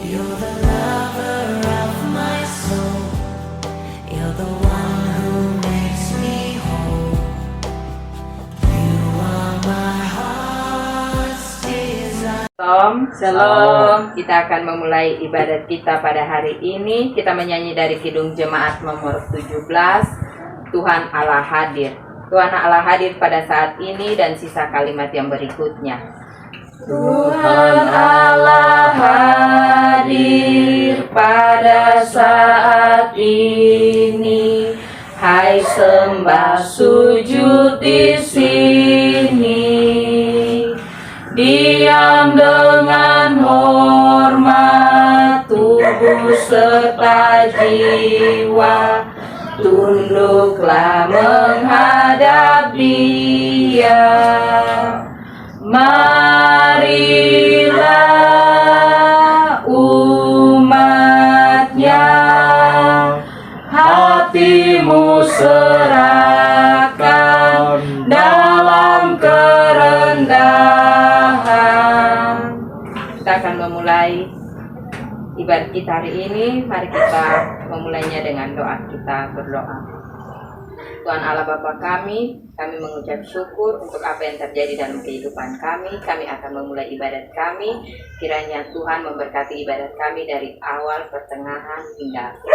You're the lover of my soul. You're the one who makes me whole. You are my heart's desire. Shalom. Kita akan memulai ibadat kita pada hari ini. Kita menyanyi dari Kidung Jemaat nomor 17. Tuhan Allah hadir. Tuhan Allah hadir pada saat ini dan sisa kalimat yang berikutnya. Tuhan Allah hadir pada saat ini. Hai sembah sujud di sini. Diam dengan hormat tubuh serta jiwa. Tunduklah menghadap Dia. Marilah umatnya, hatimu serahkan dalam kerendahan. Kita akan memulai ibadat kita hari ini. Mari kita memulainya dengan doa. Kita berdoa. Tuhan Allah Bapa kami mengucap syukur untuk apa yang terjadi dalam kehidupan kami. Kami akan memulai ibadat kami. Kiranya Tuhan memberkati ibadat kami dari awal, pertengahan, hingga akhir.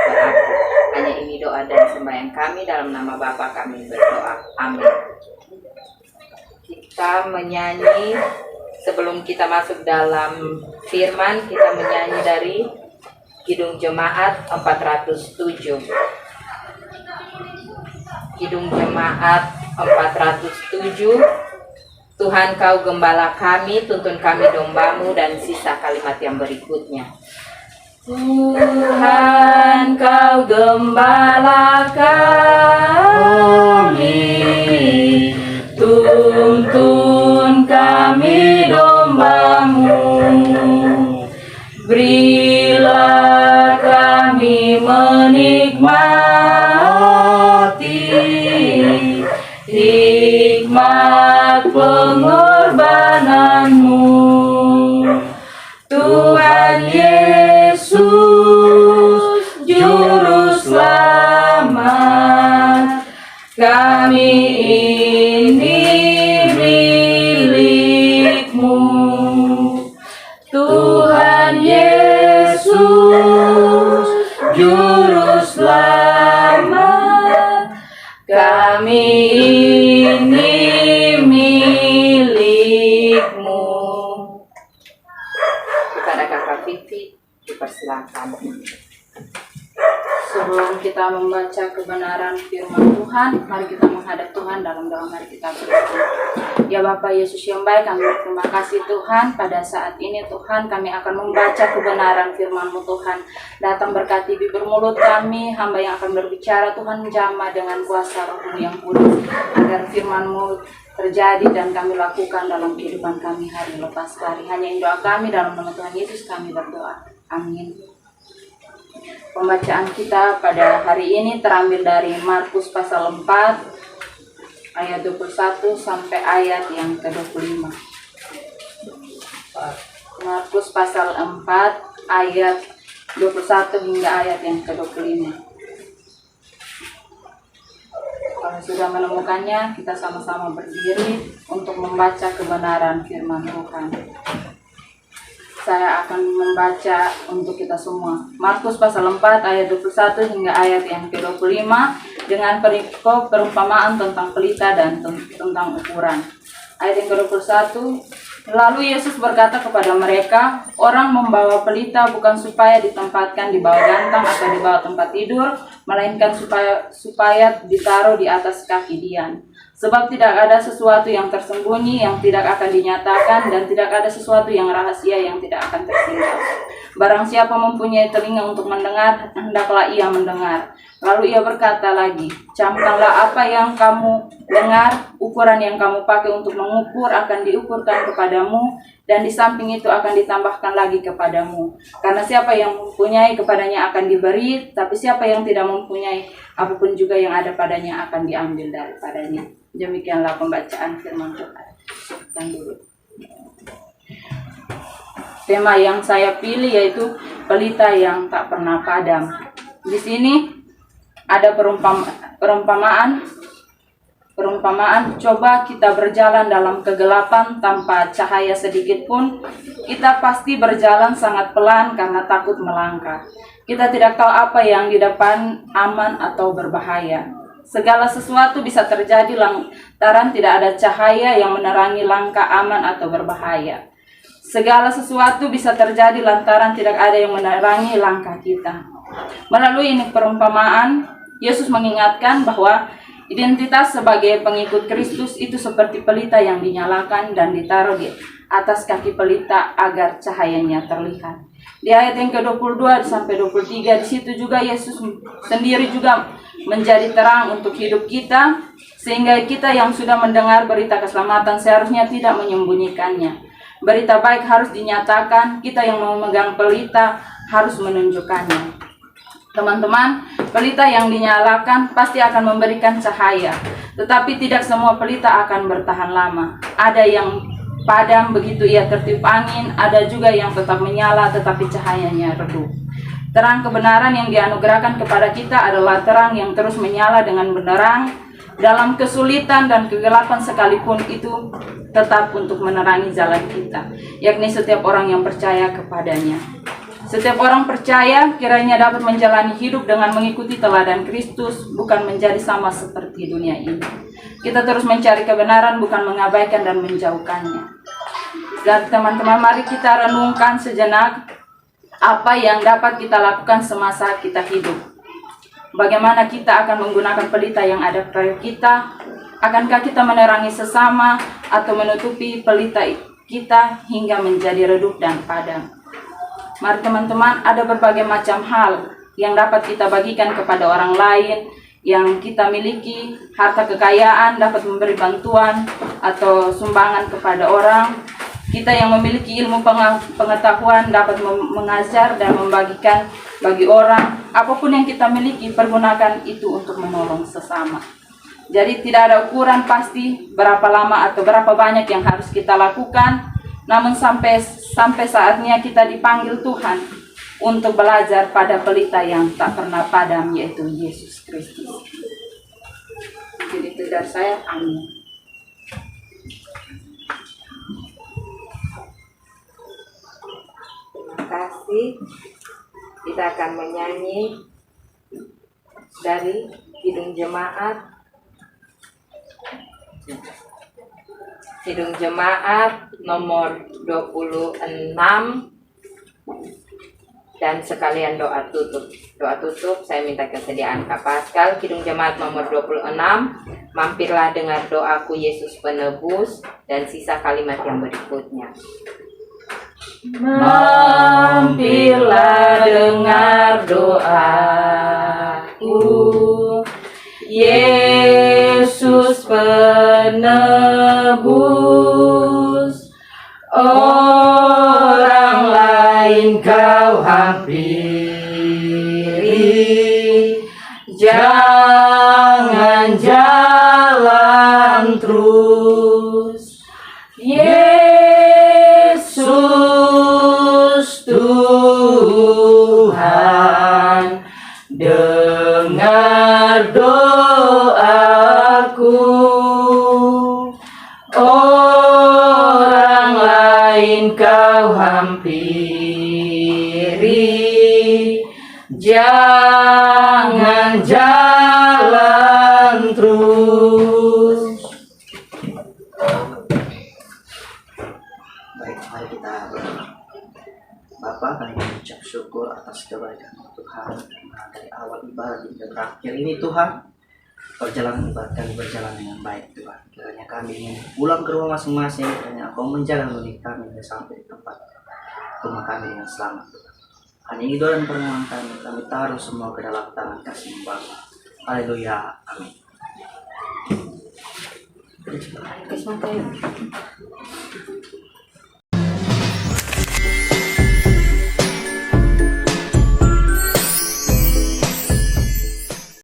Hanya ini doa dan sembahyang kami, dalam nama Bapa kami berdoa. Amin. Kita menyanyi, sebelum kita masuk dalam firman, kita menyanyi dari Kidung Jemaat 407. Kidung Jemaat 407. Tuhan kau gembala kami, tuntun kami dombamu, dan sisa kalimat yang berikutnya. Tuhan kau gembala kami, tuntun kami dombamu. Berilah kami menikmati hikmat pengorbananmu, Tuhan Yesus Juru Selamat. Kami ini milik-Mu, Tuhan Yesus Juru Selamat. Kami ini milik-Mu. Kepada Kakak Vivi, dipersilakan. Sebelum kita membaca kebenaran firman Tuhan, mari kita menghadap Tuhan dalam doa. Mari kita berdoa. Ya Bapa Yesus yang baik, kami berterima kasih Tuhan. Pada saat ini Tuhan, kami akan membaca kebenaran firman-Mu Tuhan. Datang berkati bibir mulut kami, hamba yang akan berbicara Tuhan, menjamah dengan kuasa Roh-Mu yang kudus, agar firman-Mu terjadi dan kami lakukan dalam kehidupan kami hari lepas hari. Hanya ini doa kami, dalam nama Tuhan Yesus kami berdoa. Amin. Pembacaan kita pada hari ini terambil dari Markus pasal 4 ayat 21 sampai ayat yang ke-25. Markus pasal 4 ayat 21 hingga ayat yang ke-25. Kalau sudah menemukannya, kita sama-sama berdiri untuk membaca kebenaran firman Tuhan. Saya akan membaca untuk kita semua. Markus pasal 4 ayat 21 hingga ayat yang ke-25 dengan perikop perumpamaan tentang pelita dan tentang ukuran. Ayat yang ke-21, lalu Yesus berkata kepada mereka, orang membawa pelita bukan supaya ditempatkan di bawah gantang atau di bawah tempat tidur, melainkan supaya ditaruh di atas kaki Dian. Sebab tidak ada sesuatu yang tersembunyi yang tidak akan dinyatakan, dan tidak ada sesuatu yang rahasia yang tidak akan tertinggal. Barang siapa mempunyai telinga untuk mendengar, hendaklah ia mendengar. Lalu ia berkata lagi, camkanlah apa yang kamu dengar, ukuran yang kamu pakai untuk mengukur akan diukurkan kepadamu, dan di samping itu akan ditambahkan lagi kepadamu. Karena siapa yang mempunyai, kepadanya akan diberi, tapi siapa yang tidak mempunyai, apapun juga yang ada padanya akan diambil daripadanya. Demikianlah pembacaan firman Tuhan. Yang dulu. Tema yang saya pilih yaitu pelita yang tak pernah padam. Di sini ada perumpamaan, coba kita berjalan dalam kegelapan tanpa cahaya sedikit pun, kita pasti berjalan sangat pelan karena takut melangkah. Kita tidak tahu apa yang di depan aman atau berbahaya. Segala sesuatu bisa terjadi lantaran tidak ada cahaya yang menerangi langkah aman atau berbahaya. Segala sesuatu bisa terjadi lantaran tidak ada yang menerangi langkah kita. Melalui ini perumpamaan, Yesus mengingatkan bahwa identitas sebagai pengikut Kristus itu seperti pelita yang dinyalakan dan ditaruh di atas kaki pelita agar cahayanya terlihat. Di ayat yang ke-22 sampai 23 di situ juga Yesus sendiri juga menjadi terang untuk hidup kita, sehingga kita yang sudah mendengar berita keselamatan seharusnya tidak menyembunyikannya. Berita baik harus dinyatakan, kita yang memegang pelita harus menunjukkannya. Teman-teman, pelita yang dinyalakan pasti akan memberikan cahaya, tetapi tidak semua pelita akan bertahan lama. Ada yang padam begitu ia tertiup angin, ada juga yang tetap menyala tetapi cahayanya redup. Terang kebenaran yang dianugerahkan kepada kita adalah terang yang terus menyala dengan benderang dalam kesulitan dan kegelapan sekalipun, itu tetap untuk menerangi jalan kita, yakni setiap orang yang percaya kepadanya. Setiap orang percaya kiranya dapat menjalani hidup dengan mengikuti teladan Kristus, bukan menjadi sama seperti dunia ini. Kita terus mencari kebenaran, bukan mengabaikan dan menjauhkannya. Dan teman-teman, mari kita renungkan sejenak apa yang dapat kita lakukan semasa kita hidup. Bagaimana kita akan menggunakan pelita yang ada pada kita? Akankah kita menerangi sesama atau menutupi pelita kita hingga menjadi redup dan padam? Mari teman-teman, ada berbagai macam hal yang dapat kita bagikan kepada orang lain yang kita miliki. Harta kekayaan dapat memberi bantuan atau sumbangan kepada orang. Kita yang memiliki ilmu pengetahuan dapat mengajar dan membagikan bagi orang. Apapun yang kita miliki, pergunakan itu untuk menolong sesama. Jadi tidak ada ukuran pasti berapa lama atau berapa banyak yang harus kita lakukan. Namun sampai saatnya kita dipanggil Tuhan untuk belajar pada pelita yang tak pernah padam, yaitu Yesus Kristus. Jadi itu dari saya, amin. Terima kasih. Kita akan menyanyi dari Kidung Jemaat. Kidung Jemaat nomor 26 dan sekalian doa tutup. Doa tutup saya minta kesediaan Kak Pascal. Kidung Jemaat nomor 26, mampirlah dengar doaku Yesus penebus, dan sisa kalimat yang berikutnya. Mampirlah dengar doaku, Yesus penebus. Orang lain kau hampiri, jangan jalan terus. Yesus Tuhan, dengar doaku. Orang lain kau hampiri, jangan jalan terus. Baik, mari kita berdoa. Bapa, kami mengucap syukur atas kebaikan Tuhan dari awal ibadah hingga terakhir ini Tuhan. Perjalanan ibadah kami berjalan dengan baik Tuhan. Kiranya kami ingin pulang ke rumah masing-masing, kiranya Engkau menjaga menik kami sampai di tempat rumah kami dengan selamat Tuhan. Hanya ini doa dan permohonan kami taruh semua ke dalam tangan kasih Bapa. Haleluya, amin. Terima kasih.